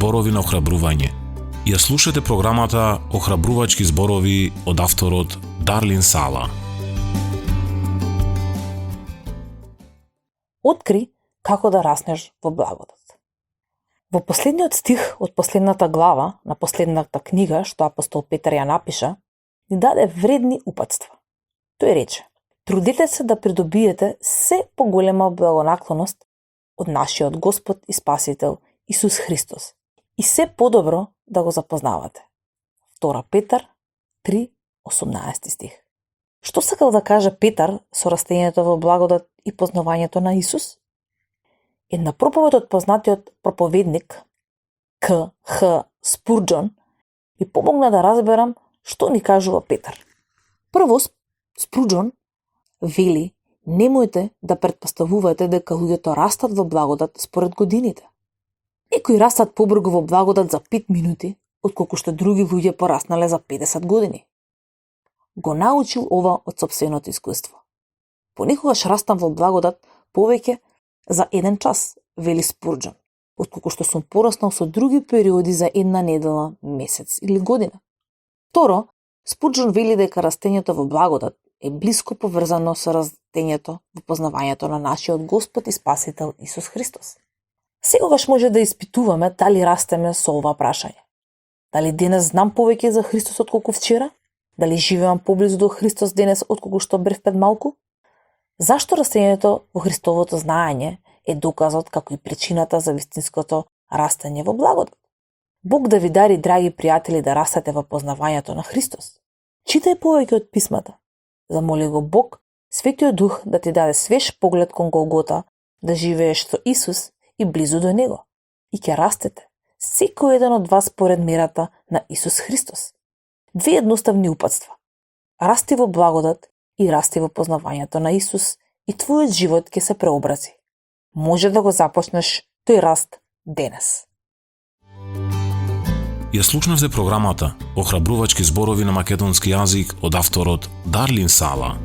зборови на охрабрување. Ја слушате програмата Охрабрувачки зборови од авторот Дарлин Сала. Откри како да раснеш во благодат. Во последниот стих од последната глава на последната книга што апостол Петар ја напиша, ни даде вредни упатства. Тој рече: трудете се да придобиете се поголема благонаклоност од нашиот Господ и Спасител Исус Христос и се подобро да го запознавате. 2 Петар 3:18 стих. Што сакал да каже Петар со растењето во благодат и познавањето на Исус? Една проповед од познатиот проповедник К.Х. Спурџон ми помогна да разберам што ни кажува Петар. Прво, Спурџон вели: немојте да претпоставувате дека луѓето растат во благодат според годините. Некои растат побрзо во благодат за 5 минути, отколку што други луѓе пораснале за 50 години. Го научил ова од сопственото искуство. Понекогаш растам во благодат повеќе за 1 час, вели Спурџон, отколку што сум пораснал со други периоди за 1 недела, месец или година. Второ, Спурџон вели дека растењето во благодат е блиско поврзано со растењето во познавањето на нашиот Господ и Спасител Исус Христос. Секогаш може да испитуваме дали растеме со ова прашање. Дали денес знам повеќе за Христос отколку вчера? Дали живеам поблизу до Христос денес отколку што бев пред малку? Зашто растењето во Христовото знаење е доказот како и причината за вистинското растење во благодат? Бог да ви дари, драги пријатели, да растете во познавањето на Христос. Читај повеќе од писмата. Замоли го Бог, Светиот Дух, да ти даде свеж поглед кон Голгота, да живееш со Исус и близу до Него. И ќе растете, секој еден од вас според мерата на Исус Христос. 2 едноставни упатства. Расти во благодат и расти во познавањето на Исус и твојот живот ќе се преобрази. Може да го започнеш тој раст денес. Ја слушнавте програмата Охрабрувачки зборови на македонски јазик од авторот Дарлин Сала.